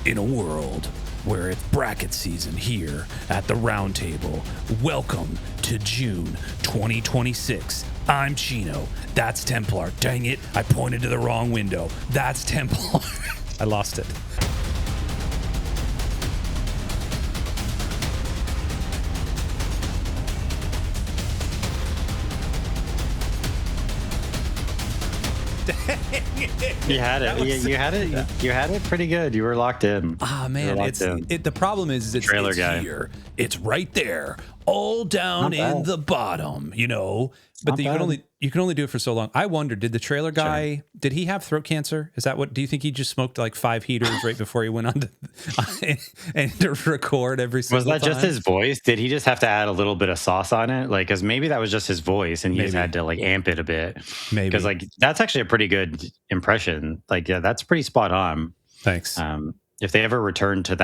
In a world where it's bracket season here at the Roundtable, welcome to June 2026. I'm Chino. That's Templar. Dang it, I pointed to the wrong window. That's Templar. I lost it. You had it. You had it. You had it pretty good. You were locked in. Ah, man, the problem is it's Trailer guy. here. It's right there, all down in the bottom, you know. But you can only do it for so long. I wonder, did the trailer guy did he have throat cancer? Is that what? Do you think he just smoked like 5 heaters right before he went on to record every single time? Was that just his voice? Did he just have to add a little bit of sauce on it? Like, because maybe that was just his voice, and he just had to like amp it a bit. Maybe, because like that's actually a pretty good impression. Like, yeah, that's pretty spot on. Thanks. If they ever return to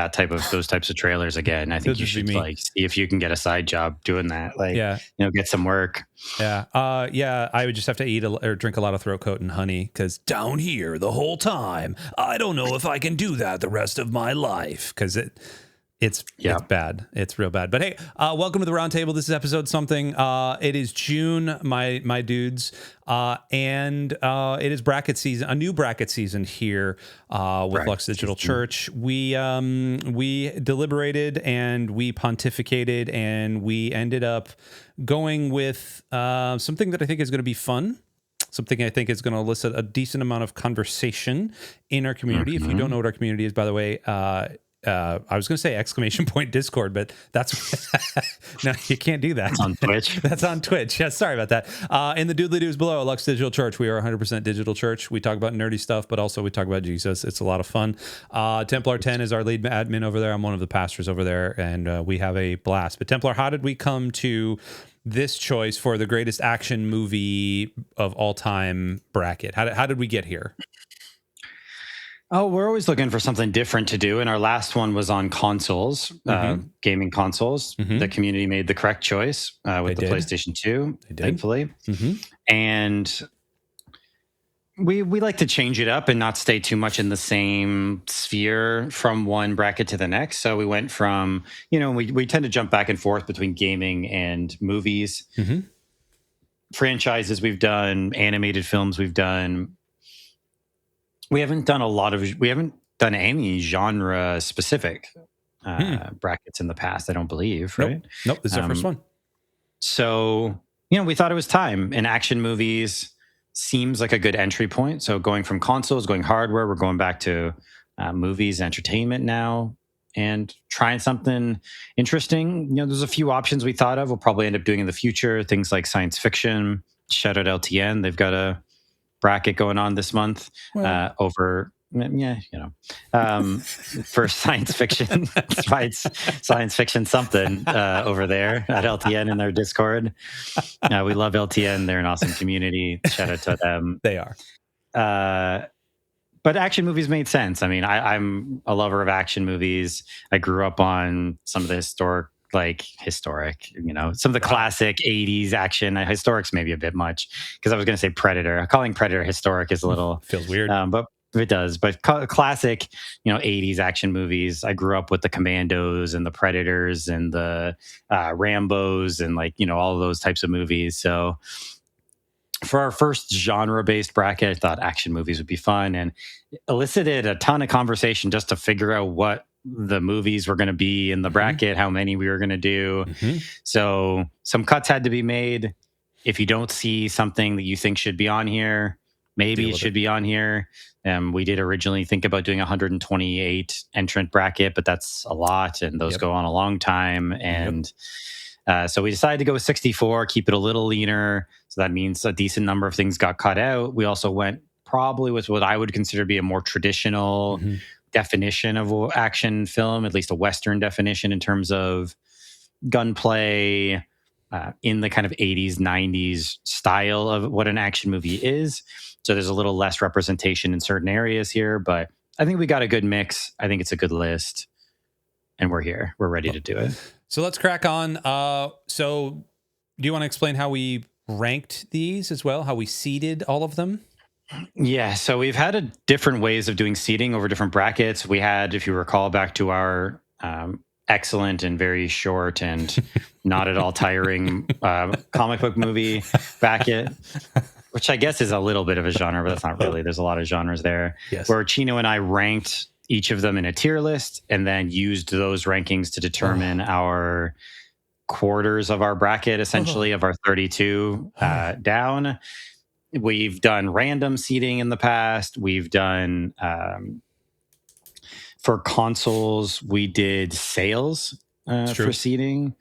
those types of trailers again, I think you should like see if you can get a side job doing that. Like, get some work. Yeah. I would just have to eat or drink a lot of throat coat and honey, because down here the whole time, I don't know if I can do that the rest of my life, because it's bad. It's real bad. But hey, welcome to the Roundtable. This is episode something. It is June, my dudes, and it is bracket season. A new bracket season here with Lux Digital Church. We deliberated and we pontificated, and we ended up going with something that I think is going to be fun. Something I think is going to elicit a decent amount of conversation in our community. If you don't know what our community is, by the way, I was going to say ! Discord, but that's no, you can't do that. That's on Twitch. That's on Twitch. Yeah, sorry about that. In the doodly doos below, Lux Digital Church. We are 100% digital church. We talk about nerdy stuff, but also we talk about Jesus. It's a lot of fun. Templar 10 is our lead admin over there. I'm one of the pastors over there, and we have a blast. But Templar, how did we come to this choice for the greatest action movie of all time bracket? How did we get here? Oh, we're always looking for something different to do. And our last one was on consoles, gaming consoles. The community made the correct choice with the PlayStation 2, thankfully. And we like to change it up and not stay too much in the same sphere from one bracket to the next. So we went from, we tend to jump back and forth between gaming and movies. Franchises we've done, animated films we've done. We haven't done any genre specific brackets in the past, I don't believe, right? Nope, this is our first one. So, we thought it was time, and action movies seems like a good entry point. So going from consoles, going hardware, we're going back to movies, entertainment now, and trying something interesting. There's a few options we thought of. We'll probably end up doing in the future, things like science fiction. Shout out LTN. They've got a bracket going on this month over for science fiction science fiction something over there at LTN in their Discord. We love LTN. They're an awesome community. Shout out to them. They are. But action movies made sense. I mean, I'm a lover of action movies. I grew up on some of the historic, some of the classic 80s action. Historic's maybe a bit much, because I was going to say Predator. Calling Predator historic is a little feels weird, but it does. But classic, 80s action movies. I grew up with the Commandos and the Predators and the Rambos and all of those types of movies. So for our first genre-based bracket, I thought action movies would be fun, and elicited a ton of conversation just to figure out what the movies were going to be in the bracket, how many we were going to do. So some cuts had to be made. If you don't see something that you think should be on here, maybe it should be on here. We did originally think about doing 128 entrant bracket, but that's a lot, and those go on a long time. And so we decided to go with 64, keep it a little leaner. So that means a decent number of things got cut out. We also went probably with what I would consider to be a more traditional definition of action film, at least a Western definition in terms of gunplay in the kind of 80s, 90s style of what an action movie is. So there's a little less representation in certain areas here, but I think we got a good mix. I think it's a good list, and we're here. We're ready to do it. So let's crack on. So do you want to explain how we ranked these as well, how we seeded all of them? Yeah, so we've had different ways of doing seating over different brackets. We had, if you recall, back to our excellent and very short and not at all tiring comic book movie bracket, which I guess is a little bit of a genre, but that's not really. There's a lot of genres there. Yes. Where Chino and I ranked each of them in a tier list and then used those rankings to determine our quarters of our bracket, essentially, of our 32 down. We've done random seating in the past. We've done for consoles. We did sales for seating.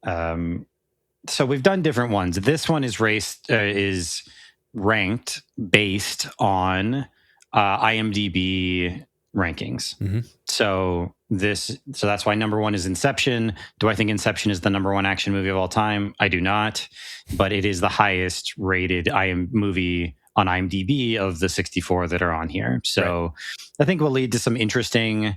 So we've done different ones. This one is ranked based on IMDb rankings. So that's why number one is Inception. Do I think Inception is the number one action movie of all time? I do not, but it is the highest rated movie on IMDb of the 64 that are on here. So I think will lead to some interesting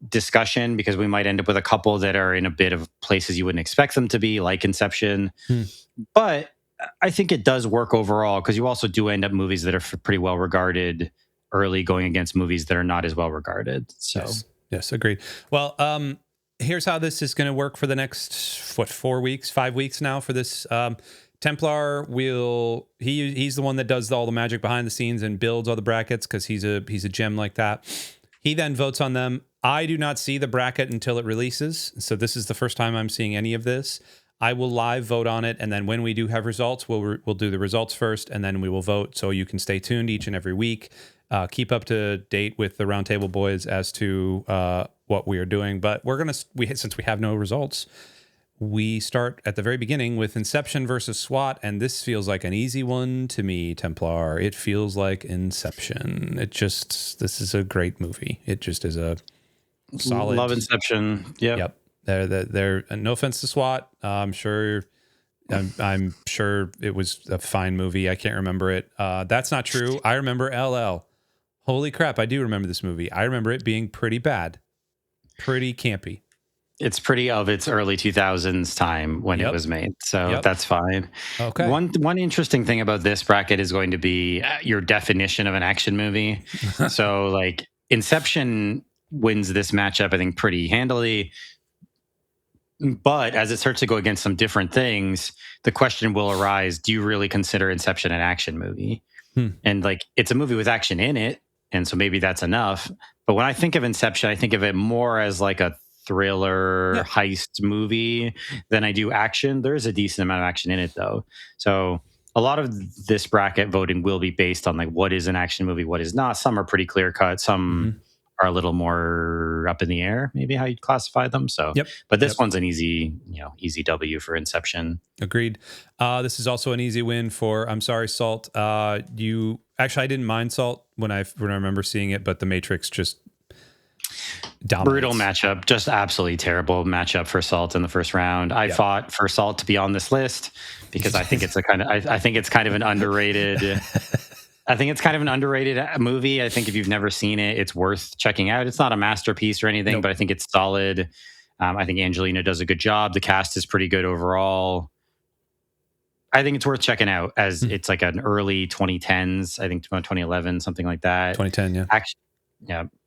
discussion because we might end up with a couple that are in a bit of places you wouldn't expect them to be, like Inception. But I think it does work overall because you also do end up movies that are pretty well regarded early going against movies that are not as well regarded. So yes, agreed. Well, here's how this is going to work for the next 5 weeks now for this. Templar he's the one that does all the magic behind the scenes and builds all the brackets because he's a gem like that. He then votes on them. I do not see the bracket until it releases, so this is the first time I'm seeing any of this. I will live vote on it, and then when we do have results, we'll do the results first, and then we will vote. So you can stay tuned each and every week. Keep up to date with the Roundtable boys as to what we are doing. But since we have no results, we start at the very beginning with Inception versus SWAT, and this feels like an easy one to me, Templar. It feels like Inception. This is a great movie. It just is a solid. Love Inception. Yep. They're no offense to SWAT. I'm sure it was a fine movie. I can't remember it. That's not true. I remember LL. Holy crap, I do remember this movie. I remember it being pretty bad. Pretty campy. It's pretty of its early 2000s time when it was made. So that's fine. Okay. One interesting thing about this bracket is going to be your definition of an action movie. So like Inception wins this matchup, I think, pretty handily. But as it starts to go against some different things, the question will arise, do you really consider Inception an action movie? And like, it's a movie with action in it. And so maybe that's enough. But when I think of Inception, I think of it more as like a thriller heist movie than I do action. There's a decent amount of action in it though. So a lot of this bracket voting will be based on like what is an action movie, what is not. Some are pretty clear cut. Some are a little more up in the air, maybe how you'd classify them. So, but this one's an easy W for Inception. Agreed. This is also an easy win for, I'm sorry, Salt. I didn't mind Salt when I remember seeing it, but The Matrix just dominates. Brutal matchup, just absolutely terrible matchup for Salt in the first round. I fought for Salt to be on this list because I think it's I think it's kind of an underrated. I think it's kind of an underrated movie. I think if you've never seen it, it's worth checking out. It's not a masterpiece or anything, but I think it's solid. I think Angelina does a good job. The cast is pretty good overall. I think it's worth checking out as it's like an early 2010s, I think 2011, something like that. 2010,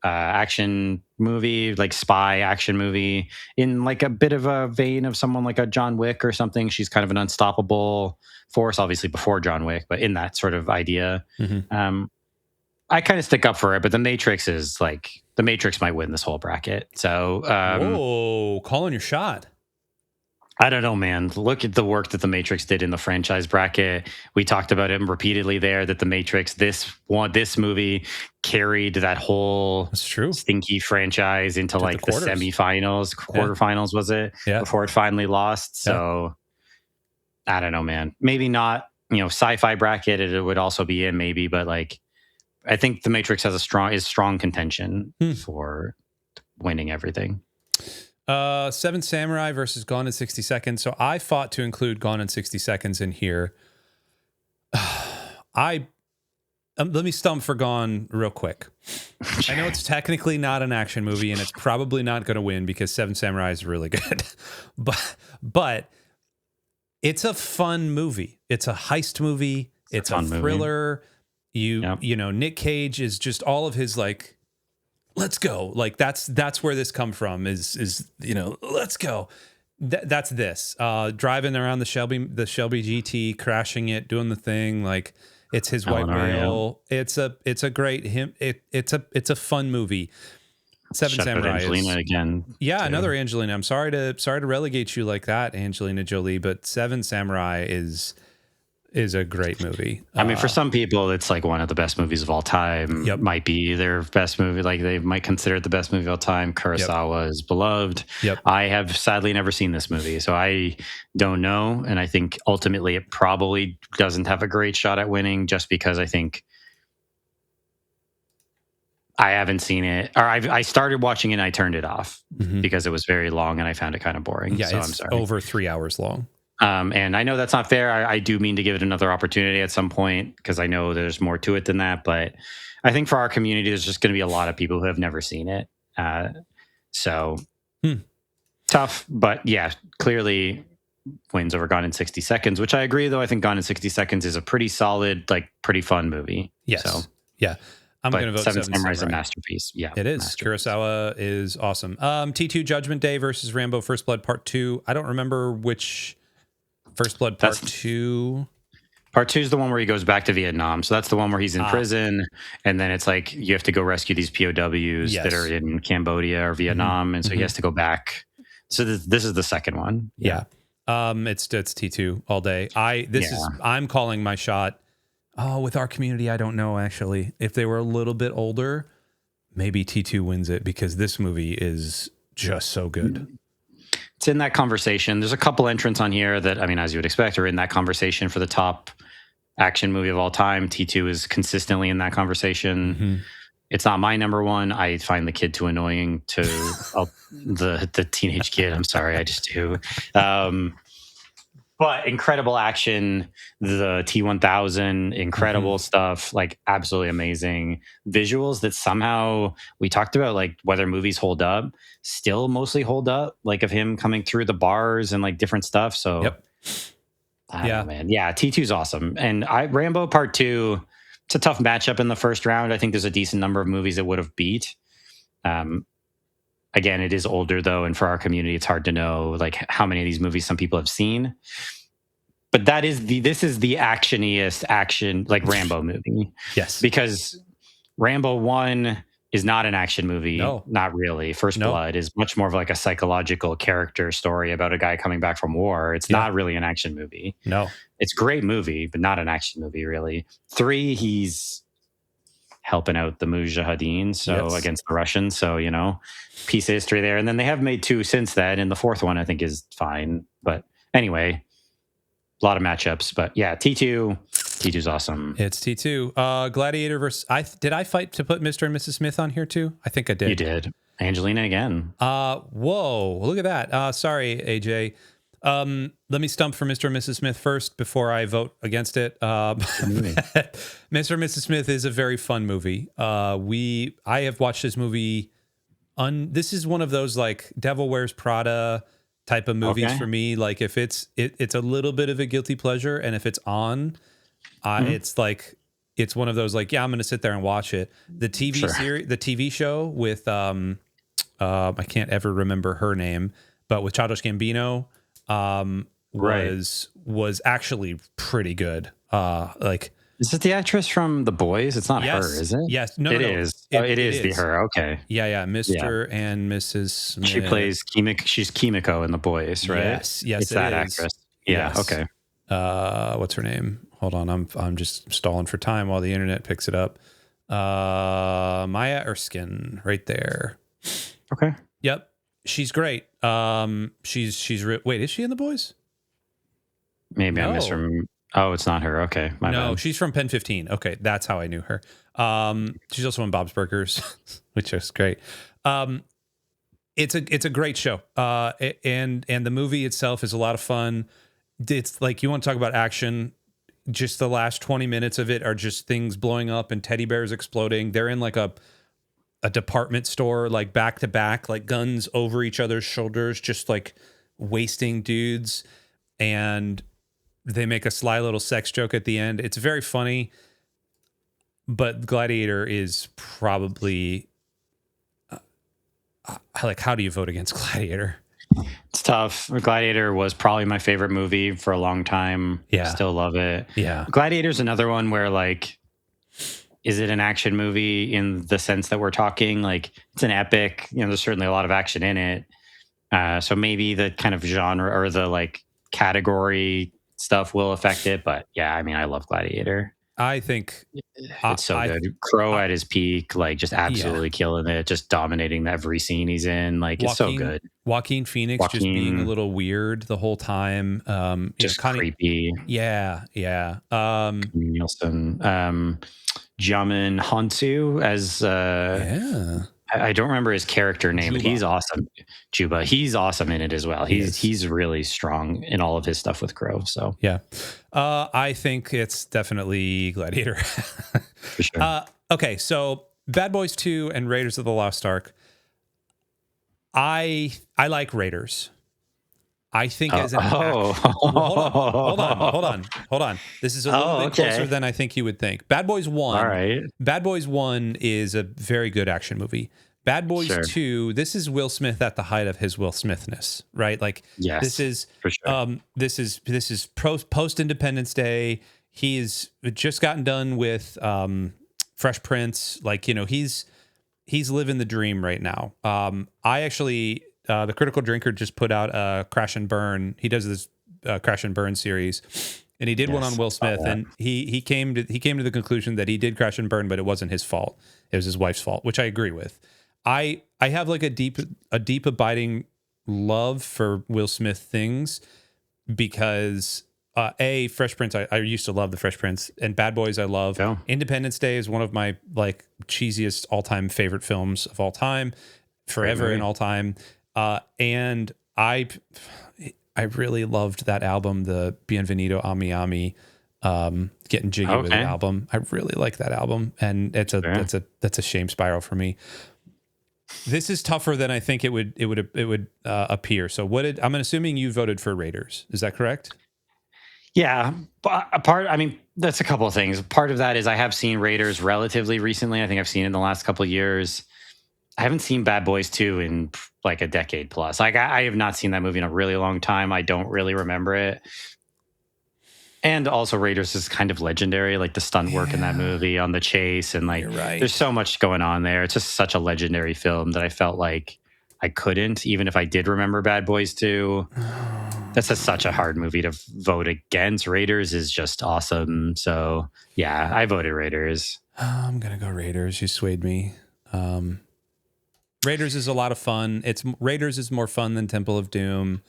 action movie, like spy action movie in like a bit of a vein of someone like a John Wick or something. She's kind of an unstoppable force, obviously before John Wick, but in that sort of idea. I kind of stick up for it, but The Matrix might win this whole bracket. So, whoa, calling your shot. I don't know, man. Look at the work that The Matrix did in the franchise bracket. We talked about it repeatedly there, that The Matrix, this movie carried that whole stinky franchise into like the semifinals, quarterfinals, was it? Before it finally lost. So I don't know, man. Maybe not, sci-fi bracket, it would also be in maybe, but like, I think The Matrix has strong contention for winning everything. 7 Samurai versus Gone in 60 Seconds. So I fought to include Gone in 60 Seconds in here. Let me stump for Gone real quick. I know it's technically not an action movie, and it's probably not going to win because 7 Samurai is really good. but it's a fun movie. It's a heist movie. It's a thriller. You know, Nick Cage is just all of his like, let's go. Like that's where this come from is, you know, let's go. That's this. Driving around the Shelby GT, crashing it, doing the thing. Like it's his white whale. It's a great it's a fun movie. Seven Samurai Angelina again. Yeah, too. Another Angelina. I'm sorry to relegate you like that, Angelina Jolie, but Seven Samurai is a great movie. I mean, for some people, it's like one of the best movies of all time. Yep. Might be their best movie. Like they might consider it the best movie of all time. Kurosawa is beloved. Yep. I have sadly never seen this movie, so I don't know. And I think ultimately it probably doesn't have a great shot at winning, just because I think I haven't seen it, or I started watching it and I turned it off because it was very long and I found it kind of boring. Yeah, so it's I'm sorry. over 3 hours long. And I know that's not fair. I do mean to give it another opportunity at some point because I know there's more to it than that. But I think for our community, there's just going to be a lot of people who have never seen it. So tough. But yeah, clearly wins over Gone in 60 Seconds, which I agree, though. I think Gone in 60 Seconds is a pretty solid, like pretty fun movie. Yes. So, yeah. I'm going to vote Seven Samurai is a masterpiece. Yeah, it is. Kurosawa is awesome. T2 Judgment Day versus Rambo First Blood Part 2. I don't remember which First Blood Part 2. Part 2 is the one where he goes back to Vietnam. So that's the one where he's in prison, and then it's like you have to go rescue these POWs that are in Cambodia or Vietnam, and so he has to go back. So this is the second one. Yeah. It's T2 all day. I'm calling my shot. Oh, with our community, I don't know, actually. If they were a little bit older, maybe T2 wins it because this movie is just so good. It's in that conversation. There's a couple entrants on here that, I mean, as you would expect, are in that conversation for the top action movie of all time. T2 is consistently in that conversation. It's not my number one. I find the kid too annoying to the teenage kid. I'm sorry, I just do. But incredible action, the T-1000, incredible stuff, like absolutely amazing visuals that somehow we talked about, like whether movies hold up, still mostly hold up, like of him coming through the bars and like different stuff. So, I don't know, man. Yeah, T2's awesome. And Rambo Part 2, it's a tough matchup in the first round. I think there's a decent number of movies that would have beat. Again, it is older though, and for our community, it's hard to know like how many of these movies some people have seen. But this is the actioniest action like Rambo movie. Yes, because Rambo 1 is not an action movie. No, not really. First Blood is much more of like a psychological character story about a guy coming back from war. It's not really an action movie. No, it's a great movie, but not an action movie really. 3, he's helping out the Mujahideen, against the Russians. So, you know, piece of history there. And then they have made 2 since then. And the 4th one, I think, is fine. But anyway, a lot of matchups. But yeah, T2's awesome. It's T2. Gladiator versus... Did I fight to put Mr. and Mrs. Smith on here too? I think I did. You did. Angelina again. Whoa, look at that. Sorry, AJ. Let me stump for Mr. and Mrs. Smith first before I vote against it. Mr. and Mrs. Smith is a very fun movie. I have watched this movie. This is one of those like Devil Wears Prada type of movies for me. Like if it's a little bit of a guilty pleasure, and if it's on, it's like it's one of those like I'm going to sit there and watch it. The TV series, the TV show with I can't ever remember her name, but with Childish Gambino. Was actually pretty good. Is it the actress from The Boys? It's not her, is it? Yes, it is. It is her. Okay. Yeah. Mr. and Mrs. Smith. She plays She's Kimiko in The Boys, right? Yes, it's that actress. Yeah. Yes. Okay. What's her name? Hold on, I'm just stalling for time while the internet picks it up. Maya Erskine, right there. Okay. Yep. She's great. Wait, is she in The Boys? Maybe I missed her. Oh, it's not her. Okay. My bad. She's from Pen 15. Okay, that's how I knew her. She's also in Bob's Burgers, which is great. It's a great show. And the movie itself is a lot of fun. It's like, you want to talk about action, just the last 20 minutes of it are just things blowing up and teddy bears exploding. They're in like a department store, like back to back, like guns over each other's shoulders, just like wasting dudes. And they make a sly little sex joke at the end. It's very funny. but Gladiator is probably like, how do you vote against Gladiator? It's tough. Gladiator was probably my favorite movie for a long time. Yeah. Still love it. Yeah. Gladiator's another one where, like, is it an action movie in the sense that we're talking? Like, it's an epic. You know, there's certainly a lot of action in it. So maybe the kind of genre or the like category stuff will affect it. But yeah, I mean, I love Gladiator. I think It's so good. Crow at his peak, like just absolutely Yeah. killing it, just dominating every scene he's in. Like, it's so good. Joaquin Phoenix just being a little weird the whole time. Just creepy. Yeah. Nielsen. Jamin Hansu as I don't remember his character name, but he's awesome. Juba. He's awesome in it as well. He's really strong in all of his stuff with Crow. So yeah. I think it's definitely Gladiator. For sure. Okay, so Bad Boys 2 and Raiders of the Lost Ark. I like Raiders. I think as an hold on. This is a little bit closer than I think you would think. Bad Boys 1. All right. Bad Boys 1 is a very good action movie. Bad Boys 2, this is Will Smith at the height of his Will Smithness, right? Like, this is for sure. This is post Independence Day. He's just gotten done with Fresh Prince. Like, you know, he's living the dream right now. I actually the Critical Drinker just put out a Crash and Burn. He does this Crash and Burn series, and he did one on Will Smith, and he came to the conclusion that he did crash and burn, but it wasn't his fault. It was his wife's fault, which I agree with. I have like a deep abiding love for Will Smith things because Fresh Prince, I used to love the Fresh Prince, and Bad Boys I love. Yeah. Independence Day is one of my like cheesiest all-time favorite films of all time, forever and all time. And I really loved that album, the Bienvenido a Miami, Getting Jiggy with the album. I really like that album, and that's a shame spiral for me. This is tougher than I think it would appear. So I'm assuming you voted for Raiders. Is that correct? Yeah, but that's a couple of things. Part of that is I have seen Raiders relatively recently. I think I've seen it in the last couple of years. I haven't seen Bad Boys 2 in like a decade plus. Like, I have not seen that movie in a really long time. I don't really remember it. And also Raiders is kind of legendary, like the stunt work in that movie on the chase, and like there's so much going on there. It's just such a legendary film that I felt like I couldn't, even if I did remember Bad Boys 2. That's such a hard movie to vote against. Raiders is just awesome. So yeah, I voted Raiders. I'm gonna go Raiders. You swayed me. Raiders is a lot of fun. Raiders is more fun than Temple of Doom.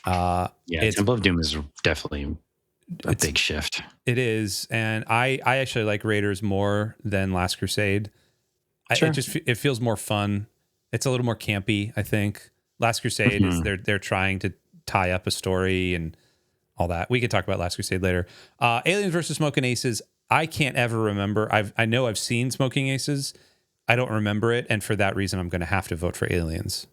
Temple of Doom is definitely a big shift. It is, and I actually like Raiders more than Last Crusade. Sure. It feels more fun. It's a little more campy, I think. Last Crusade is they're trying to tie up a story and all that. We could talk about Last Crusade later. Aliens versus Smoking Aces. I can't ever remember. I know I've seen Smoking Aces. I don't remember it, and for that reason, I'm going to have to vote for Aliens.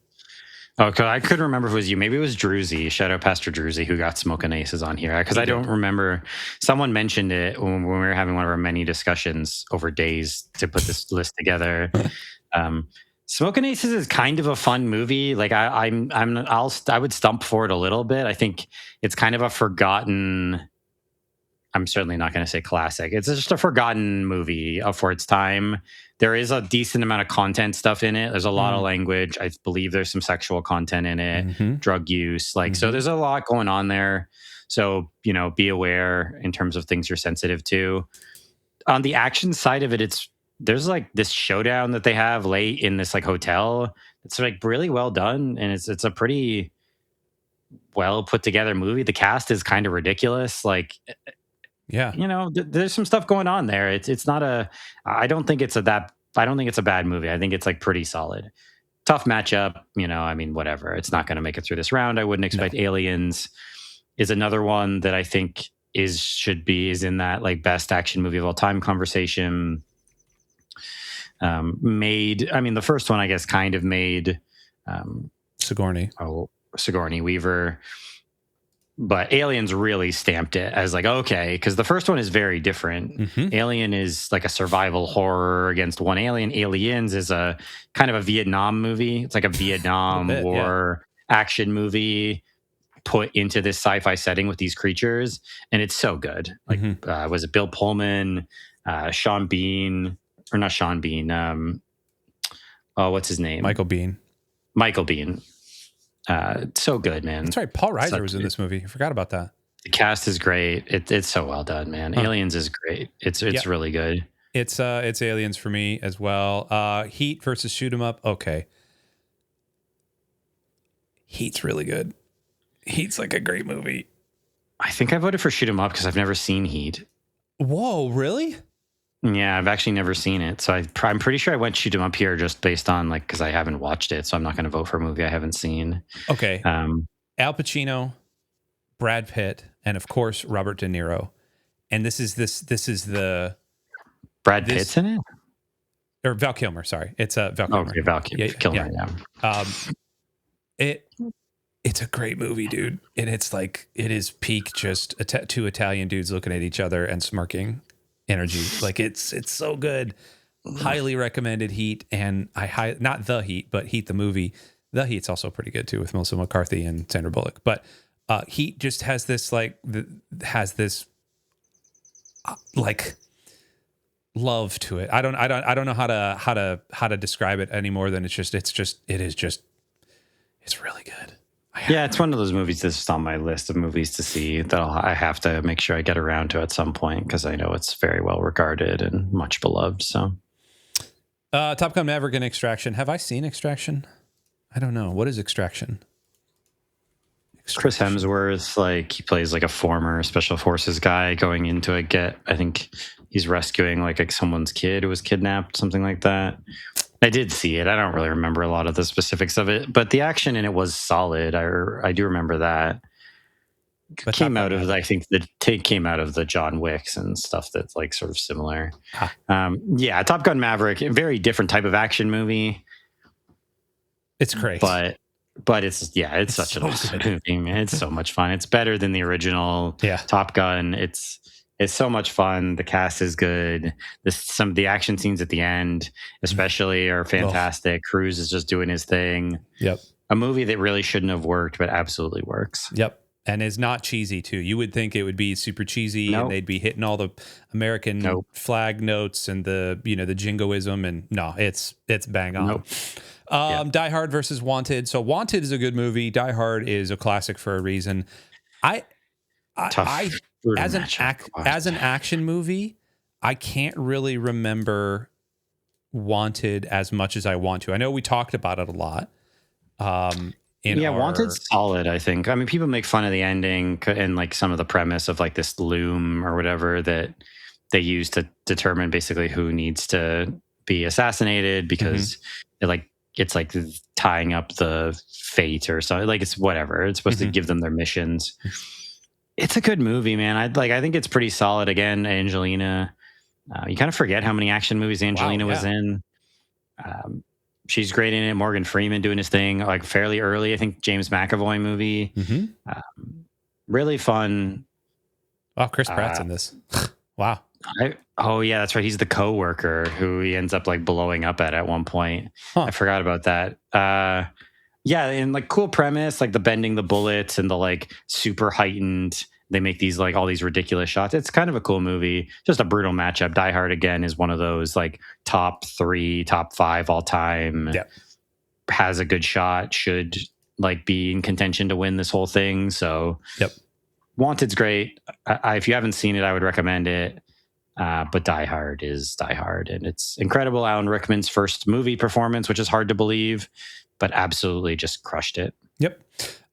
Okay, I couldn't remember if it was you. Maybe it was Druzy. Shout out Pastor Druzy, who got Smoking Aces on here, because I don't remember. Someone mentioned it when we were having one of our many discussions over days to put this list together. Smoking Aces is kind of a fun movie. Like I would stump for it a little bit. I think it's kind of a forgotten. I'm certainly not going to say classic. It's just a forgotten movie for its time. There is a decent amount of content stuff in it. There's a lot of language. I believe there's some sexual content in it, drug use. So there's a lot going on there. So, you know, be aware in terms of things you're sensitive to. On the action side of it, there's like this showdown that they have late in this like hotel. It's like really well done. And it's a pretty well put together movie. The cast is kind of ridiculous. Like, yeah, you know, there's some stuff going on there. It's not I don't think it's a bad movie. I think it's like pretty solid. Tough matchup, you know, I mean, whatever. It's not going to make it through this round. I wouldn't expect. Aliens is another one that I think is in that like best action movie of all time conversation. The first one, I guess, kind of made Sigourney Weaver. but Aliens really stamped it as like, okay, because the first one is very different. Mm-hmm. Alien is like a survival horror against one alien. Aliens is a kind of a Vietnam movie. It's like a Vietnam War action movie put into this sci-fi setting with these creatures, and it's so good. Like, was it Bill Pullman, Sean Bean, or not Sean Bean? Oh, what's his name? Michael Biehn. Michael Biehn. So good, man. That's right. Paul Reiser was in this movie. I forgot about that. The cast is great. It's so well done, man. Aliens is great. It's really good. It's Aliens for me as well. Heat versus Shoot 'em Up. Okay. Heat's really good. Heat's like a great movie. I think I voted for Shoot 'em Up because I've never seen Heat. Whoa, really? Yeah, I've actually never seen it. So I'm pretty sure I went Shoot 'em Up here just based on like, because I haven't watched it. So I'm not going to vote for a movie I haven't seen. Okay. Al Pacino, Brad Pitt, and of course Robert De Niro. And this is the Brad Pitt's in it, or Val Kilmer. Sorry, it's Val Kilmer. Okay, Val Kilmer. It's a great movie, dude, and it's like it is peak just two Italian dudes looking at each other and smirking energy. Like it's so good. Highly recommended Heat, and not The Heat, but Heat the movie. The Heat's also pretty good too with Melissa McCarthy and Sandra Bullock. But Heat just has this like love to it. I don't know how to describe it any more than it's really good. Yeah, it's one of those movies that's just on my list of movies to see that I have to make sure I get around to at some point because I know it's very well regarded and much beloved. So, Top Gun Maverick and Extraction. Have I seen Extraction? I don't know. What is Extraction? Chris Hemsworth, like he plays like a former special forces guy going into I think he's rescuing like someone's kid who was kidnapped, something like that. I did see it. I don't really remember a lot of the specifics of it, but the action in it was solid. I do remember that. But came out of the John Wicks and stuff that's like sort of similar. Yeah, Top Gun Maverick, a very different type of action movie. It's great, but it's such an awesome movie, man. It's so much fun. It's better than the original Top Gun. It's so much fun. The cast is good. Some of the action scenes at the end, especially, are fantastic. Cruise is just doing his thing. Yep. A movie that really shouldn't have worked, but absolutely works. Yep. And is not cheesy too. You would think it would be super cheesy and they'd be hitting all the American flag notes and the jingoism, and no, it's bang on. Die Hard versus Wanted. So Wanted is a good movie. Die Hard is a classic for a reason. As an action movie, I can't really remember Wanted as much as I want to. I know we talked about it a lot. Wanted's solid, I think. I mean, people make fun of the ending and like some of the premise of like this loom or whatever that they use to determine basically who needs to be assassinated because it's like tying up the fate or something. Like it's whatever. It's supposed to give them their missions. It's a good movie, man. I think it's pretty solid. Again, Angelina. You kind of forget how many action movies Angelina was in. She's great in it. Morgan Freeman doing his thing, like fairly early. I think James McAvoy movie. Really fun. Wow, Chris Pratt's in this. Wow. Yeah, that's right. He's the coworker who he ends up like blowing up at one point. I forgot about that. Yeah, and like cool premise, like the bending the bullets and the like super heightened. They make these like all these ridiculous shots. It's kind of a cool movie. Just a brutal matchup. Die Hard again is one of those like top 3, top 5 all time. Yep. Has a good shot. Should like be in contention to win this whole thing. So Wanted's great. If you haven't seen it, I would recommend it. But Die Hard is Die Hard, and it's incredible. Alan Rickman's first movie performance, which is hard to believe, but absolutely just crushed it. Yep.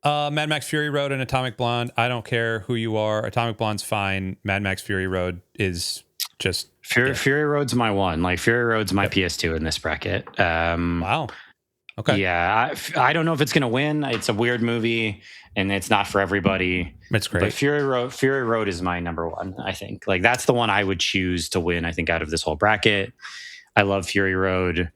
Mad Max Fury Road and Atomic Blonde. I don't care who you are. Atomic Blonde's fine. Mad Max Fury Road is just... Fury Road's my one. Like, Fury Road's my PS2 in this bracket. Wow. Okay. Yeah. I don't know if it's going to win. It's a weird movie, and it's not for everybody. It's great. But Fury Road is my number one, I think. Like, that's the one I would choose to win, I think, out of this whole bracket. I love Fury Road.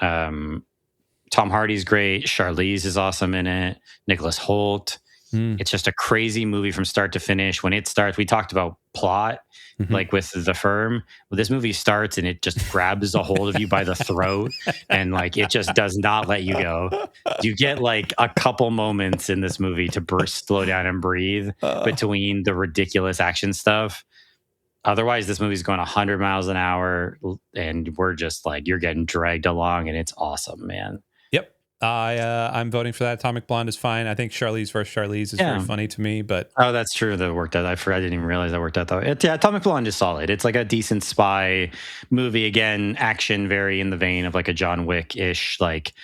Tom Hardy's great. Charlize is awesome in it. Nicholas Hoult. It's just a crazy movie from start to finish. When it starts, we talked about plot, like with The Firm. Well, this movie starts and it just grabs a hold of you by the throat, and like it just does not let you go. You get like a couple moments in this movie to slow down and breathe between the ridiculous action stuff. Otherwise, this movie's going 100 miles an hour, and we're just like, you're getting dragged along, and it's awesome, man. Yep. I'm voting for that. Atomic Blonde is fine. I think Charlize versus Charlize is very funny to me, but that's true. That worked out. I didn't even realize that worked out though. Atomic Blonde is solid. It's like a decent spy movie. Again, action, very in the vein of like a John Wick-ish, like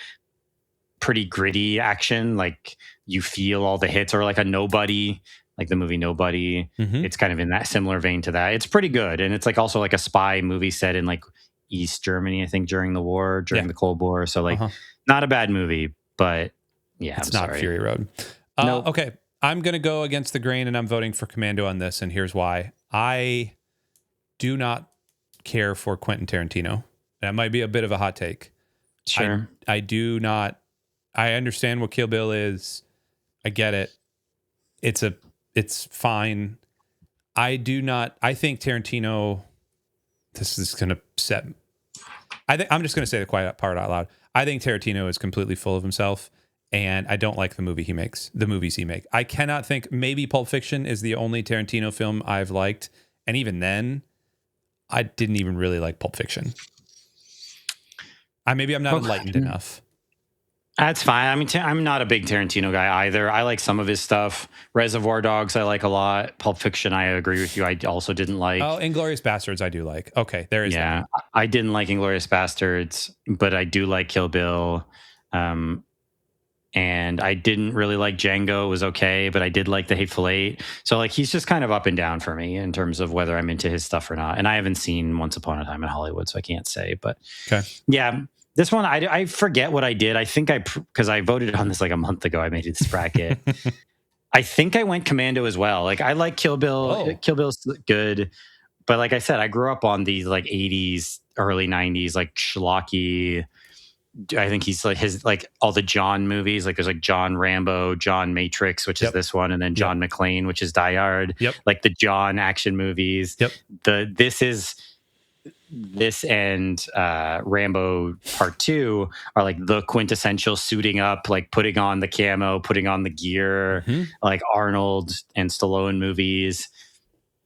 pretty gritty action. Like you feel all the hits, or like a Nobody. Like the movie Nobody. It's kind of in that similar vein to that. It's pretty good. And it's like also like a spy movie set in like East Germany, I think, during the war, during the Cold War. So like not a bad movie, but yeah, it's not Fury Road. Nope. Okay. I'm going to go against the grain and I'm voting for Commando on this. And here's why. I do not care for Quentin Tarantino. That might be a bit of a hot take. Sure. I do not. I understand what Kill Bill is. I get it. It's fine. I think Tarantino, this is going to set, I'm just going to say the quiet part out loud. I think Tarantino is completely full of himself, and I don't like the movies he make. I cannot think, maybe Pulp Fiction is the only Tarantino film I've liked. And even then, I didn't even really like Pulp Fiction. Maybe I'm not enlightened enough. That's fine. I mean, I'm not a big Tarantino guy either. I like some of his stuff. Reservoir Dogs, I like a lot. Pulp Fiction, I agree with you. I also didn't like. Oh, Inglourious Bastards, I do like. Okay, there is. Yeah, that. I didn't like Inglourious Bastards, but I do like Kill Bill. And I didn't really like Django. It was okay, but I did like The Hateful Eight. So like he's just kind of up and down for me in terms of whether I'm into his stuff or not. And I haven't seen Once Upon a Time in Hollywood, so I can't say. But yeah. This one, I forget what I did. I think because I voted on this like a month ago. I made this bracket. I think I went Commando as well. Like I like Kill Bill. Oh. Kill Bill's good. But like I said, I grew up on these like 80s, early 90s, like schlocky. I think he's like his, like all the John movies. Like there's like John Rambo, John Matrix, which is this one. And then John McClane, which is Die Hard. Like the John action movies. This and Rambo Part 2 are like the quintessential suiting up, like putting on the camo, putting on the gear, like Arnold and Stallone movies.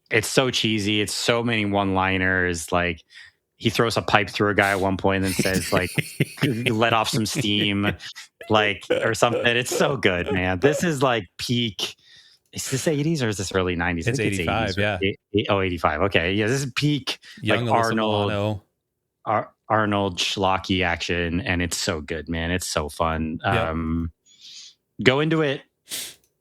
It's so cheesy. It's so many one-liners. Like he throws a pipe through a guy at one point and says like, let off some steam, like, or something. It's so good, man. This is like peak. Is this 80s or is this early 90s? It's 85, 80s, 85. Okay. Yeah, this is peak young like Arnold schlocky action, and it's so good, man. It's so fun. Go into it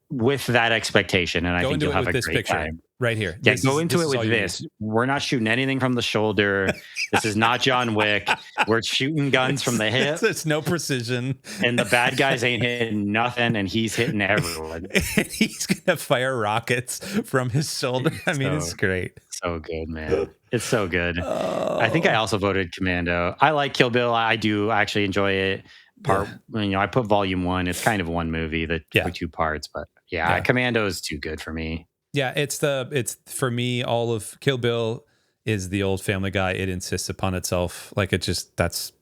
with that expectation, and I think you'll have a great time. Right here. Yeah, go into it with this. We're not shooting anything from the shoulder. This is not John Wick. We're shooting guns from the hip. It's no precision. And the bad guys ain't hitting nothing, and he's hitting everyone. And he's going to fire rockets from his shoulder. I mean, it's great. So good, man. It's so good. I think I also voted Commando. I like Kill Bill. I do actually enjoy it. I put Volume 1. It's kind of one movie that two parts, but Commando is too good for me. Yeah, it's for me, all of Kill Bill is the old Family Guy. It insists upon itself. Like it just, that's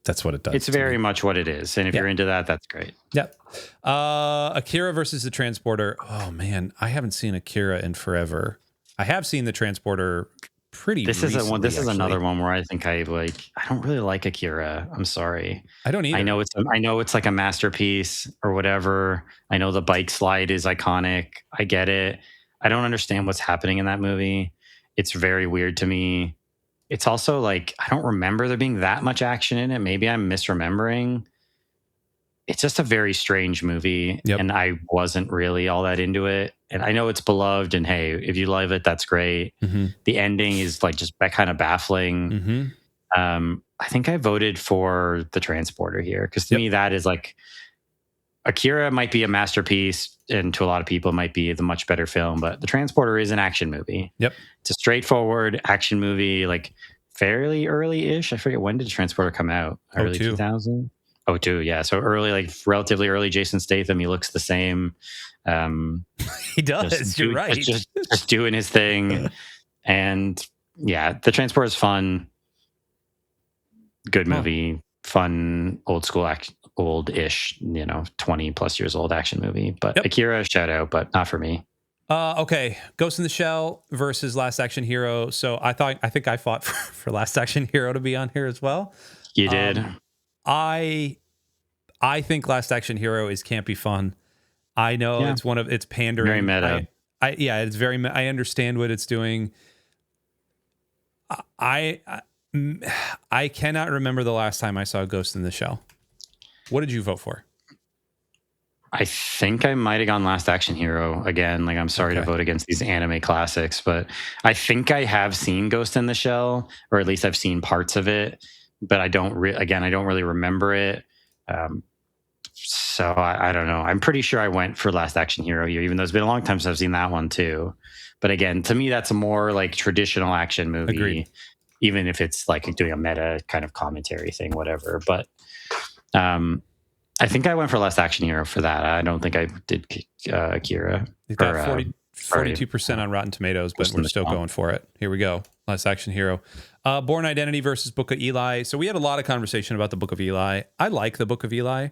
what it does. It's very much what it is. And if you're into that, that's great. Yeah. Akira versus the Transporter. Oh man, I haven't seen Akira in forever. I have seen the Transporter pretty recently. This is another one where I think I don't really like Akira. I'm sorry. I don't either. I know it's like a masterpiece or whatever. I know the bike slide is iconic. I get it. I don't understand what's happening in that movie. It's very weird to me. It's also like, I don't remember there being that much action in it. Maybe I'm misremembering. It's just a very strange movie. And I wasn't really all that into it. And I know it's beloved, and hey, if you love it, that's great. The ending is like just kind of baffling. I think I voted for The Transporter here, because to me, that is like, Akira might be a masterpiece, and to a lot of people it might be the much better film, but The Transporter is an action movie. It's a straightforward action movie, like fairly early-ish. I forget, when did Transporter come out? Early 2000? Oh, too, yeah. So early, like relatively early Jason Statham, he looks the same. He does. You're right. Just doing his thing. And yeah, The Transport is fun. Good movie. Fun, old school, old-ish, 20 plus years old action movie. But Akira, shout out, but not for me. Okay, Ghost in the Shell versus Last Action Hero. So I think I fought for Last Action Hero to be on here as well. You did. I think Last Action Hero is campy fun. I know it's pandering. Very meta. It's very. I understand what it's doing. I cannot remember the last time I saw Ghost in the Shell. What did you vote for? I think I might have gone Last Action Hero again. Like, I'm sorry to vote against these anime classics, but I think I have seen Ghost in the Shell, or at least I've seen parts of it, but I don't really remember it. So I don't know. I'm pretty sure I went for Last Action Hero here, even though it's been a long time since I've seen that one too. But again, to me, that's a more like traditional action movie. Agreed. Even if it's like doing a meta kind of commentary thing, whatever. But I think I went for Last Action Hero for that. I don't think I did Akira. You've got 42% on Rotten Tomatoes, but we're still going for it. Here we go. Last Action Hero. Born Identity versus Book of Eli. So we had a lot of conversation about the Book of Eli. I like the Book of Eli.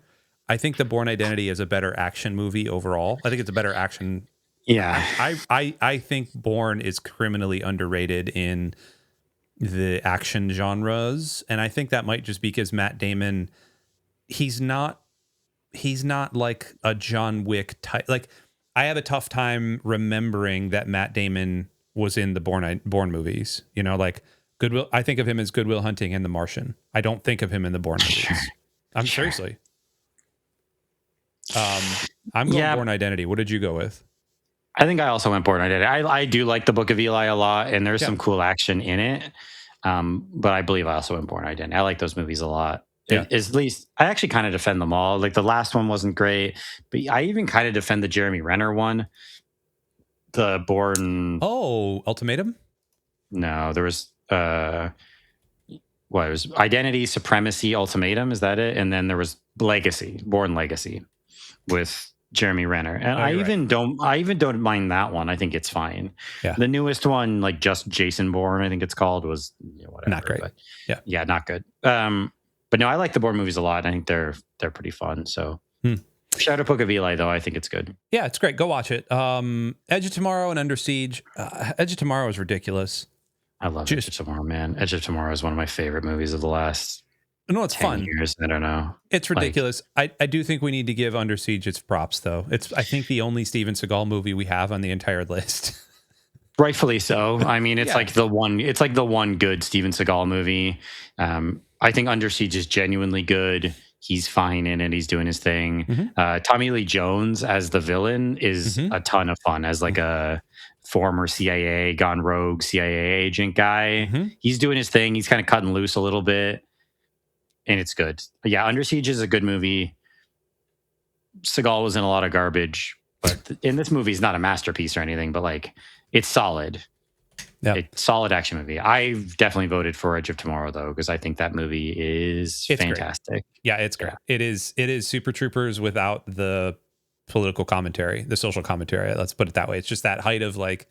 I think the Born Identity is a better action movie overall. I think it's a better action. Yeah. I think Born is criminally underrated in the action genres. And I think that might just be because Matt Damon, he's not like a John Wick type. Like, I have a tough time remembering that Matt Damon was in the Bourne movies. Like Goodwill. I think of him as Good Will Hunting and The Martian. I don't think of him in the Bourne movies. Seriously. I'm going Bourne Identity. What did you go with? I think I also went Bourne Identity. I do like the Book of Eli a lot, and there's some cool action in it. But I believe I also went Bourne Identity. I like those movies a lot. Yeah. At least I actually kind of defend them all. Like, the last one wasn't great, but I even kind of defend the Jeremy Renner one. The Bourne. Oh, Ultimatum? No, there was it was Identity, Supremacy, Ultimatum. Is that it? And then there was Bourne Legacy with Jeremy Renner. And I even don't mind that one. I think it's fine. Yeah. The newest one, like just Jason Bourne, I think it's called, was whatever. Not great. But, yeah, not good. But no, I like the Bourne movies a lot. I think they're pretty fun. So shout out Book of Eli, though. I think it's good. Yeah, it's great. Go watch it. Edge of Tomorrow and Under Siege. Edge of Tomorrow is ridiculous. I love Edge of Tomorrow, man. Edge of Tomorrow is one of my favorite movies of the last it's 10 fun. years. I don't know. It's ridiculous. I do think we need to give Under Siege its props, though. It's, I think, the only Steven Seagal movie we have on the entire list. Rightfully so. I mean, it's like the one. It's like the one good Steven Seagal movie. I think Under Siege is genuinely good. He's fine in it. He's doing his thing. Mm-hmm. Tommy Lee Jones as the villain is a ton of fun, as like a former CIA, gone rogue CIA agent guy. Mm-hmm. He's doing his thing. He's kind of cutting loose a little bit, and it's good. But yeah, Under Siege is a good movie. Seagal was in a lot of garbage, but in this movie, he's not a masterpiece or anything, but like, it's solid. Yeah, it's solid action movie. I've definitely voted for Edge of Tomorrow, though, because I think that movie is fantastic. Great. Yeah, it's great. Yeah. It is Super Troopers without the political commentary, the social commentary. Let's put it that way. It's just that height of like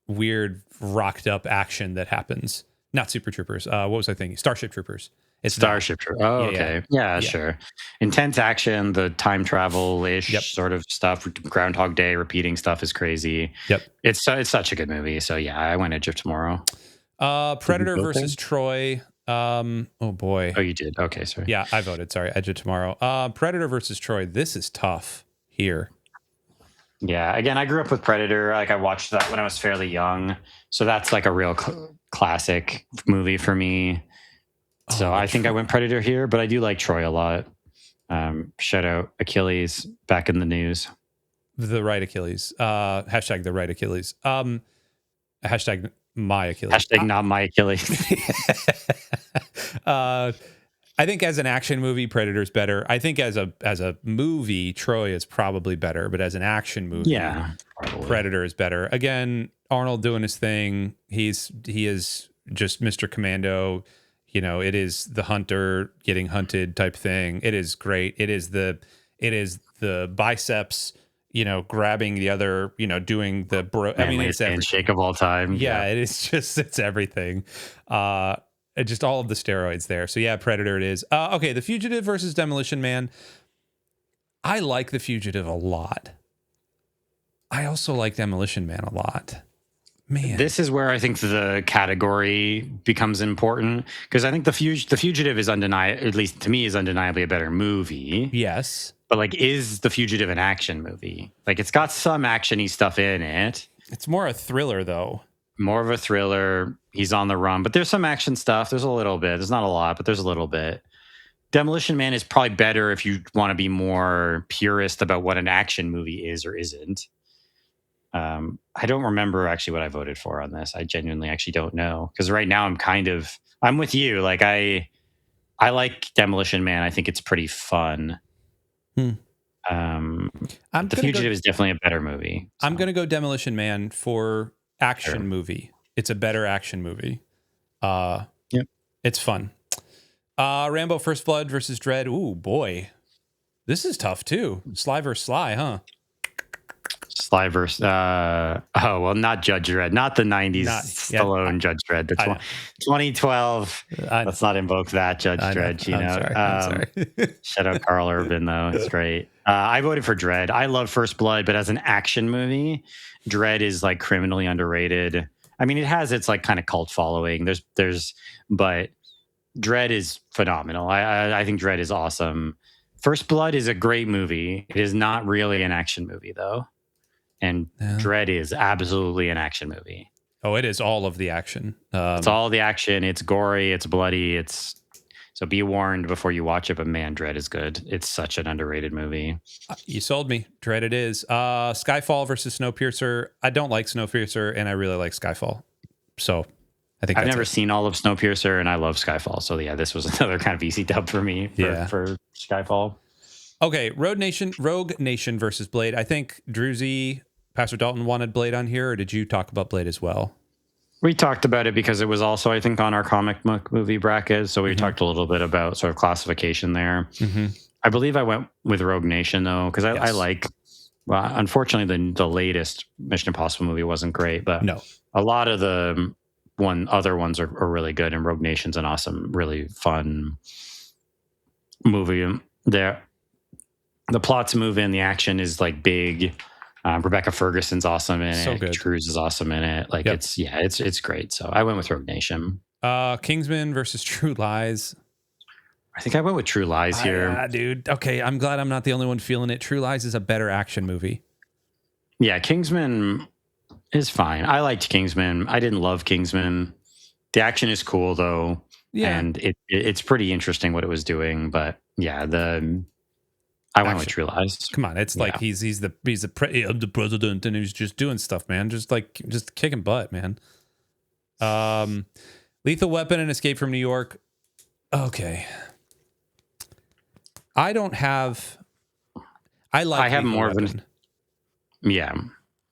weird rocked up action that happens. Not Super Troopers. What was I thinking? Starship Troopers. It's Starship Troopers. Oh, okay. Yeah, sure. Intense action, the time travel-ish sort of stuff. Groundhog Day repeating stuff is crazy. Yep. It's such a good movie. So yeah, I went Edge of Tomorrow. Predator versus Troy. Oh boy. Oh, you did. Okay, sorry. Yeah, I voted. Sorry, Edge of Tomorrow. Predator versus Troy. This is tough here. Yeah, again, I grew up with Predator. Like, I watched that when I was fairly young, so that's like a real classic movie for me. So I think I went Predator here, but I do like Troy a lot. Shout out Achilles, back in the news. The right Achilles. Hashtag the right Achilles. Hashtag my Achilles. Hashtag not my Achilles. I think as an action movie, Predator's better. I think as a movie, Troy is probably better, but as an action movie, Predator is better. Again, Arnold doing his thing. He is just Mr. Commando. it is the hunter getting hunted type thing. It is great. It is the biceps, grabbing the other, doing the Manliest it's everything. handshake of all time. Yeah, it is it's everything. Just all of the steroids there. So yeah, Predator it is. Okay, The Fugitive versus Demolition Man. I like The Fugitive a lot. I also like Demolition Man a lot. Man, this is where I think the category becomes important, because I think the Fugitive is undeniable, at least to me, is undeniably a better movie. Yes, but like, is The Fugitive an action movie? Like, it's got some actiony stuff in it. It's more a thriller, though. More of a thriller. He's on the run, but there's some action stuff. There's a little bit. There's not a lot, but there's a little bit. Demolition Man is probably better if you want to be more purist about what an action movie is or isn't. I don't remember actually what I voted for on this. I genuinely actually don't know, because right now I'm with you. Like, I like Demolition Man. I think it's pretty fun. The Fugitive is definitely a better movie. So. I'm going to go Demolition Man for action movie. It's a better action movie. Yep. It's fun. Rambo First Blood versus Dread. Ooh, boy. This is tough, too. Sly versus Sly, huh? Sly versus not Judge Dredd, not the 90s Stallone Judge Dredd, the 2012. Let's not invoke that Judge Dredd, Chino. I'm sorry. Shout out Carl Urban, though. It's great. I voted for Dredd. I love First Blood, but as an action movie, Dredd is like criminally underrated. I mean, it has its like kind of cult following. But Dredd is phenomenal. I think Dredd is awesome. First Blood is a great movie. It is not really an action movie, though. And Dredd is absolutely an action movie. Oh, it is all of the action. It's all the action. It's gory. It's bloody. So be warned before you watch it. But man, Dredd is good. It's such an underrated movie. You sold me. Dredd it is. Skyfall versus Snowpiercer. I don't like Snowpiercer, and I really like Skyfall. So I think I've never seen all of Snowpiercer, and I love Skyfall. So yeah, this was another kind of easy dub for me for Skyfall. Okay, Rogue Nation versus Blade. I think Druzy, Pastor Dalton wanted Blade on here, or did you talk about Blade as well? We talked about it because it was also, I think, on our comic book movie bracket. So we talked a little bit about sort of classification there. Mm-hmm. I believe I went with Rogue Nation, though, because I like, well, unfortunately, the latest Mission Impossible movie wasn't great, but a lot of the other ones are really good, and Rogue Nation's an awesome, really fun movie. The plot's moving, the action is like big. Rebecca Ferguson's awesome in it. Good. Cruise is awesome in it. Like it's great. So I went with Rogue Nation. Kingsman versus True Lies. I think I went with True Lies here. Yeah, dude. Okay, I'm glad I'm not the only one feeling it. True Lies is a better action movie. Yeah, Kingsman is fine. I liked Kingsman. I didn't love Kingsman. The action is cool though. Yeah. And it's pretty interesting what it was doing. But yeah, I went with True Lies. Come on, it's like he's the president, and he's just doing stuff, man. Just kicking butt, man. Lethal Weapon and Escape from New York. Okay, I have more of an. Yeah.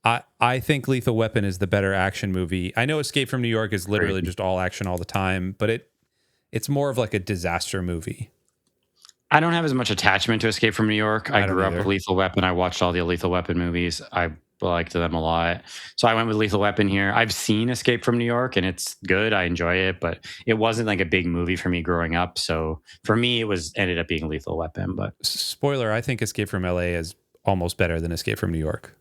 I think Lethal Weapon is the better action movie. I know Escape from New York is literally just all action all the time, but it's more of like a disaster movie. I don't have as much attachment to Escape from New York. I grew up with Lethal Weapon. I watched all the Lethal Weapon movies. I liked them a lot. So I went with Lethal Weapon here. I've seen Escape from New York, and it's good. I enjoy it, but it wasn't like a big movie for me growing up. So for me, ended up being Lethal Weapon. But spoiler, I think Escape from LA is almost better than Escape from New York.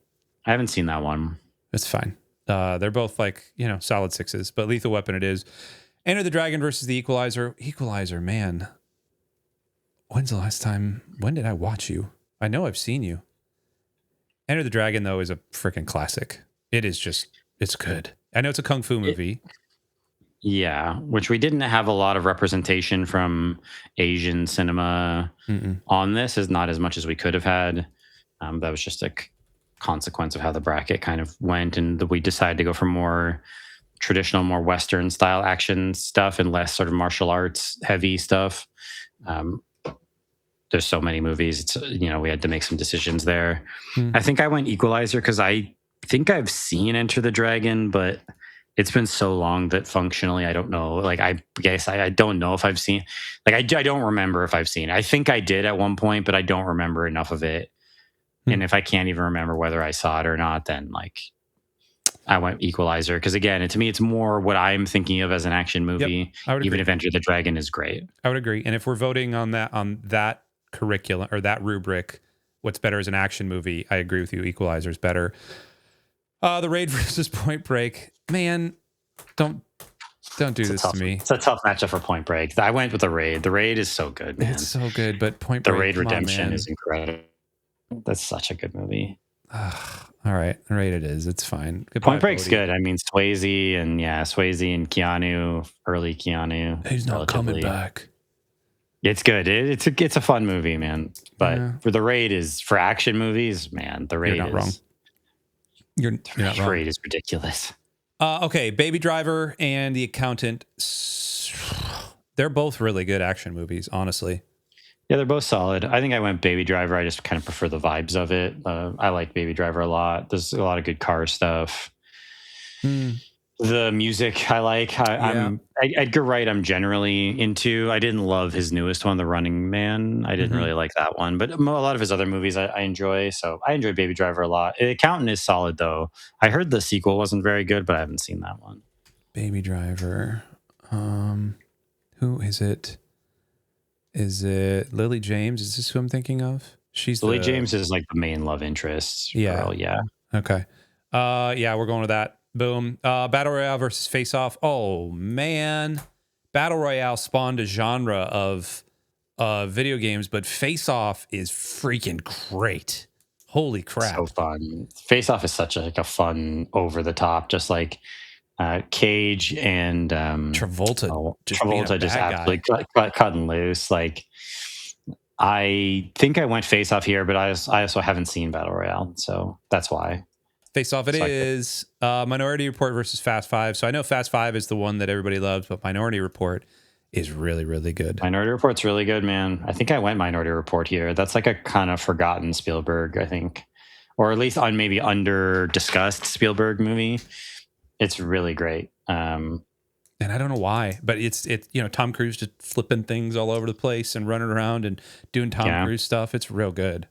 I haven't seen that one. It's fine. They're both like, solid sixes, but Lethal Weapon it is. Enter the Dragon versus the Equalizer. Equalizer, man. When did I watch you? I know I've seen you. Enter the Dragon, though, is a freaking classic. It is it's good. I know it's a kung fu movie. Which we didn't have a lot of representation from Asian cinema on this, is not as much as we could have had. That was just a consequence of how the bracket kind of went, and we decided to go for more traditional, more Western style action stuff and less sort of martial arts heavy stuff. There's so many movies. It's, we had to make some decisions there. I think I went Equalizer because I think I've seen Enter the Dragon, but it's been so long that functionally I don't know. Like I guess I don't know if I've seen. Like I don't remember if I've seen it. I think I did at one point, but I don't remember enough of it. And if I can't even remember whether I saw it or not, then like I went Equalizer, because again, to me, it's more what I'm thinking of as an action movie. Yep, I would even agree. if Enter the Dragon is great. I would agree. And if we're voting on that curriculum or that rubric, what's better as an action movie? I agree with you. Equalizer's better. The Raid versus Point Break. Man, don't do this to me. It's a tough matchup for Point Break. I went with The Raid. The Raid is so good, man. It's so good, but Point Break. The Raid Redemption is incredible. That's such a good movie. All right, Raid it is. It's fine. Goodbye, Point Break's good. I mean, Swayze and Keanu, early Keanu. He's not coming back. It's good. It's a fun movie, man. But for The Raid for action movies, man, The Raid You're not wrong. You're not wrong. Raid is ridiculous. Okay, Baby Driver and The Accountant. They're both really good action movies, honestly. Yeah, they're both solid. I think I went Baby Driver. I just kind of prefer the vibes of it. I like Baby Driver a lot. There's a lot of good car stuff. The music I like. Edgar Wright I'm generally into. I didn't love his newest one, The Running Man. I didn't really like that one. But a lot of his other movies I enjoy. So I enjoy Baby Driver a lot. The Accountant is solid, though. I heard the sequel wasn't very good, but I haven't seen that one. Baby Driver. Who is it? Is it Lily James? Is this who I'm thinking of? Lily James is like the main love interest. Yeah. Girl, yeah. Okay. Yeah, we're going with that. Boom. Battle Royale versus Face Off. Oh man. Battle Royale spawned a genre of video games, but Face Off is freaking great. Holy crap. So fun. Face Off is such a fun, over the top, just like Cage and Travolta just absolutely cutting loose. Like, I think I went Face Off here, but I also haven't seen Battle Royale, so that's why. Face Off is Minority Report versus Fast Five. So I know Fast Five is the one that everybody loves, but Minority Report is really, really good. Minority Report's really good, man. I think I went Minority Report here. That's like a kind of forgotten Spielberg, I think, or at least maybe under discussed Spielberg movie. It's really great. And I don't know why, but it's Tom Cruise just flipping things all over the place and running around and doing Tom Cruise stuff. It's real good.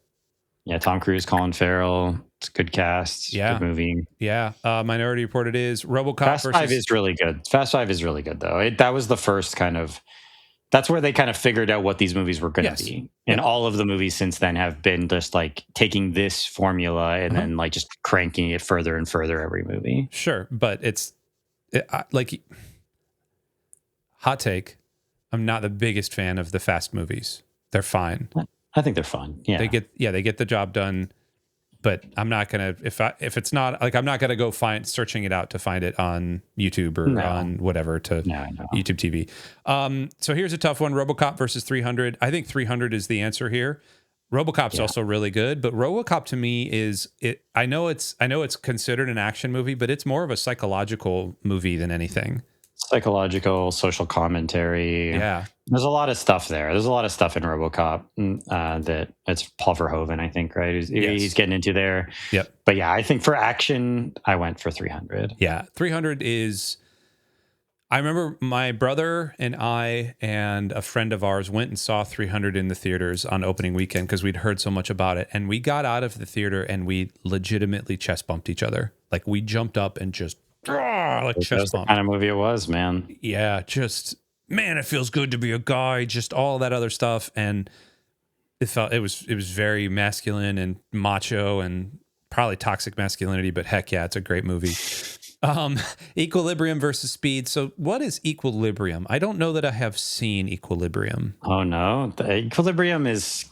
Yeah, Tom Cruise, Colin Farrell. It's a good cast. Yeah. Good movie. Yeah. Minority Report it is. RoboCop Fast Five is really good. Fast Five is really good, though. That was the first that's where they kind of figured out what these movies were going to be. And all of the movies since then have been just like taking this formula and then like just cranking it further and further every movie. Sure. But like, hot take, I'm not the biggest fan of the Fast movies. They're fine. I think they're fun. Yeah. They get the job done. But I'm not gonna if it's not like I'm not gonna go searching it out to find it on YouTube or on whatever YouTube TV. So here's a tough one: RoboCop versus 300. I think 300 is the answer here. RoboCop's also really good, but RoboCop to me is it. I know it's considered an action movie, but it's more of a psychological movie than anything. Psychological, social commentary. Yeah. There's a lot of stuff there. There's a lot of stuff in RoboCop that it's Paul Verhoeven, I think, right? He's getting into there. Yep. But yeah, I think for action, I went for 300. Yeah. 300 is... I remember my brother and I and a friend of ours went and saw 300 in the theaters on opening weekend because we'd heard so much about it. And we got out of the theater and we legitimately chest bumped each other. Like we jumped up and just... like chest bump. The kind of movie it was, man. Yeah, just man, it feels good to be a guy. Just all that other stuff, and it was very masculine and macho and probably toxic masculinity. But heck yeah, it's a great movie. Equilibrium versus Speed. So what is Equilibrium? I don't know that I have seen Equilibrium. Oh no, the Equilibrium is.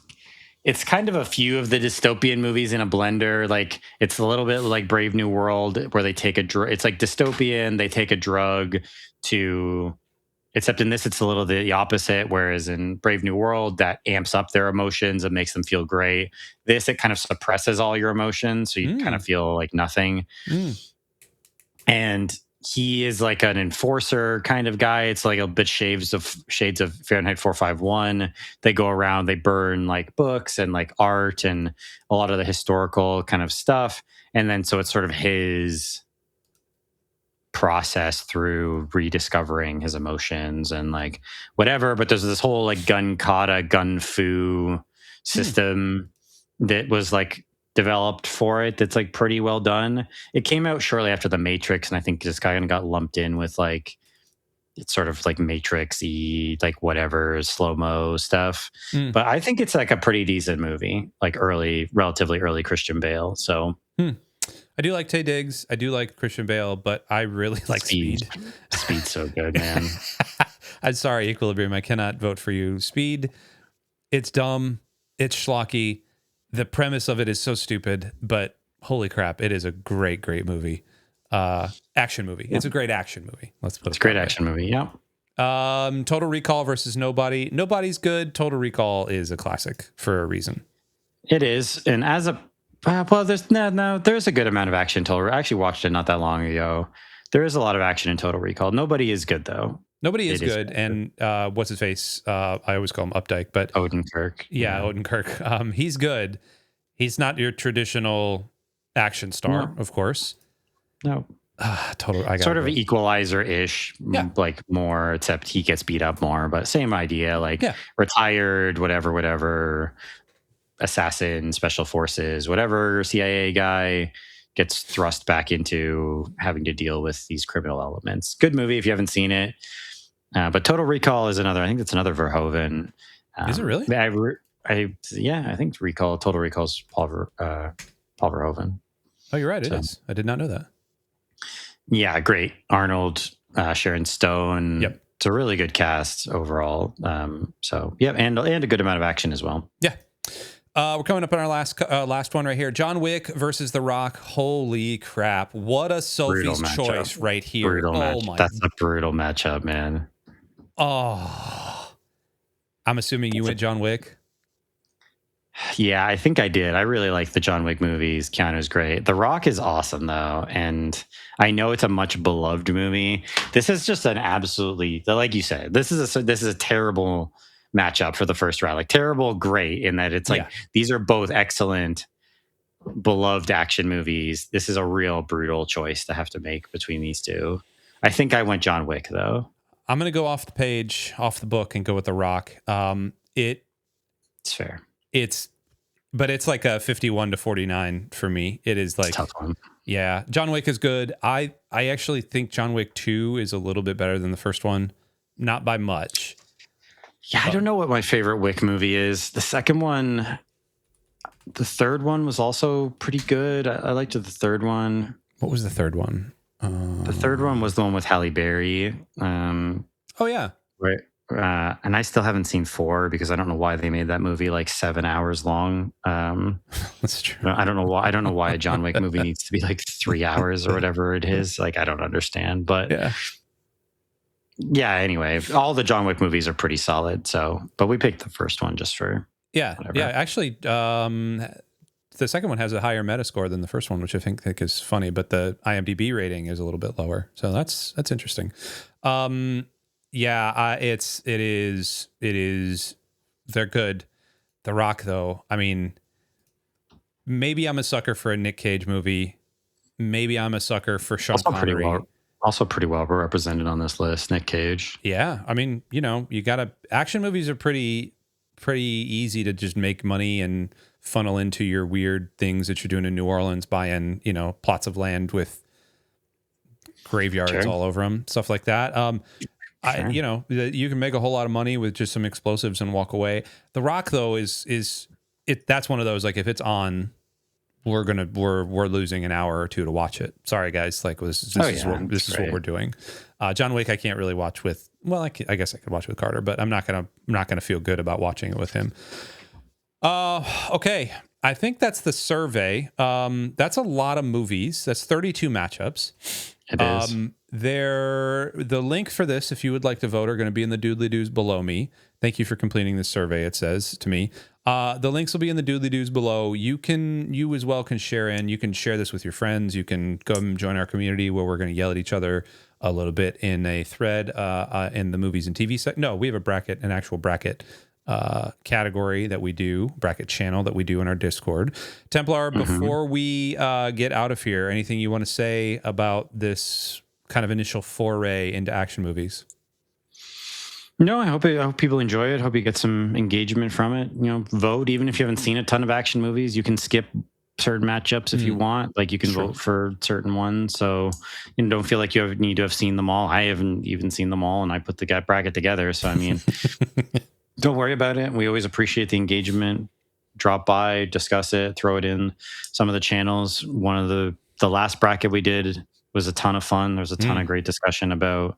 It's kind of a few of the dystopian movies in a blender. Like it's a little bit like Brave New World, where they take a drug. It's like dystopian. They take a drug except in this, it's a little the opposite. Whereas in Brave New World, that amps up their emotions and makes them feel great. This, it kind of suppresses all your emotions, so you kind of feel like nothing. And he is like an enforcer kind of guy. It's like a bit shades of Fahrenheit 451. They go around, they burn like books and like art and a lot of the historical kind of stuff. And then so it's sort of his process through rediscovering his emotions and like whatever. But there's this whole like gun kata, gun fu system that was like developed for it that's like pretty well done. It came out shortly after The Matrix, and I think this kind of got lumped in with like it's sort of like Matrix-y, like whatever slow-mo stuff. But I think it's like a pretty decent movie, like relatively early Christian Bale. So I do like Taye Diggs. I do like Christian Bale, but I really like Speed. Speed's so good, man. I'm sorry, Equilibrium. I cannot vote for you. Speed, it's dumb. It's schlocky. The premise of it is so stupid, but holy crap, it is a great, great movie. Action movie. Yeah. It's a great action movie. Let's put it. It's a great action movie. Yeah. Total Recall versus Nobody. Nobody's good. Total Recall is a classic for a reason. It is, and as a well, there's a good amount of action in Total. I actually watched it not that long ago. There is a lot of action in Total Recall. Nobody is good though. Nobody is good, and what's his face? I always call him Updike, but Odenkirk. Yeah, Odenkirk. He's good. He's not your traditional action star, of course. No. Total. Sort of Equalizer-ish, like more, except he gets beat up more, but same idea, like retired, whatever, assassin, special forces, whatever, CIA guy gets thrust back into having to deal with these criminal elements. Good movie if you haven't seen it. But Total Recall is I think it's another Verhoeven. Is it really? I think Total Recall is Paul Verhoeven. Oh, you're right. It is. I did not know that. Yeah, great. Arnold, Sharon Stone. Yep. It's a really good cast overall. And a good amount of action as well. Yeah. We're coming up on our last one right here. John Wick versus The Rock. Holy crap. What a Sophie's choice right here. Brutal match. That's a brutal matchup, man. Oh. I'm assuming you went John Wick? Yeah, I think I did. I really like the John Wick movies. Keanu's great. The Rock is awesome, though. And I know it's a much beloved movie. This is just an absolutely, like you said, this is a terrible matchup for the first round. Like terrible, great, in that it's like these are both excellent, beloved action movies. This is a real brutal choice to have to make between these two. I think I went John Wick, though. I'm going to go off the page, off the book, and go with The Rock. It's fair. But it's like a 51-49 for me. It is like, tough one. Yeah, John Wick is good. I actually think John Wick 2 is a little bit better than the first one, not by much. Yeah, I don't know what my favorite Wick movie is. The third one was also pretty good. I liked the third one. What was the third one? The third one was the one with Halle Berry. Oh yeah, right. And I still haven't seen 4 because I don't know why they made that movie like 7 hours long. That's true. I don't know why. I don't know why a John Wick movie needs to be like 3 hours or whatever it is. Like I don't understand. But yeah. Anyway, all the John Wick movies are pretty solid. But we picked the first one just for whatever. Yeah. Actually, the second one has a higher Metascore than the first one, which I think is funny. But the IMDb rating is a little bit lower, so that's interesting. Yeah, it is. They're good. The Rock, though, I mean, maybe I'm a sucker for a Nick Cage movie. Maybe I'm a sucker for Sean Connery. Also pretty well represented on this list, Nick Cage. Yeah, I mean, you gotta. Action movies are pretty easy to just make money and funnel into your weird things that you're doing in New Orleans, buying plots of land with graveyards all over them, stuff like that. Sure. You can make a whole lot of money with just some explosives and walk away. The Rock, though, is that's one of those, like, if it's on, we're losing an hour or two to watch it. Sorry, guys. Like, this is what we're doing. John Wick, I can't really watch with. Well, I guess I could watch with Carter, but I'm not gonna feel good about watching it with him. Okay. I think that's the survey. That's a lot of movies. That's 32 matchups. It is. The link for this, if you would like to vote, are going to be in the doodly-doos below me. Thank you for completing this survey, it says to me. The links will be in the doodly-doos below. You as well can share in. You can share this with your friends. You can go and join our community where we're going to yell at each other a little bit in a thread in the movies and TV section. No, we have an actual bracket category that we do, bracket channel that we do in our Discord. Templar, before we get out of here, anything you want to say about this kind of initial foray into action movies? No, I hope people enjoy it. Hope you get some engagement from it. Vote. Even if you haven't seen a ton of action movies, you can skip certain matchups if you want. Like, you can vote for certain ones. So don't feel like you need to have seen them all. I haven't even seen them all, and I put the bracket together. So I mean, don't worry about it. We always appreciate the engagement. Drop by, discuss it, throw it in some of the channels. One of the last bracket we did was a ton of fun. There was a ton of great discussion about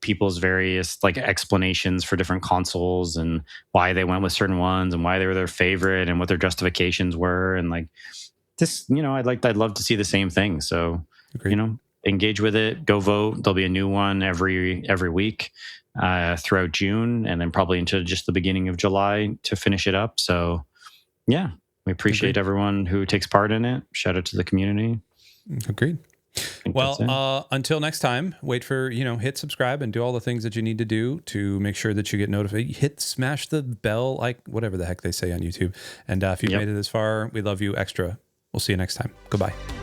people's various like explanations for different consoles and why they went with certain ones and why they were their favorite and what their justifications were. And like this, I'd love to see the same thing. So, engage with it, go vote. There'll be a new one every week throughout June, and then probably into just the beginning of July to finish it up. So yeah, we appreciate everyone who takes part in it. Shout out to the community. Agreed. Well, until next time, wait for, hit subscribe and do all the things that you need to do to make sure that you get notified. Smash the bell, like whatever the heck they say on YouTube. And if you've made it this far, we love you extra. We'll see you next time. Goodbye.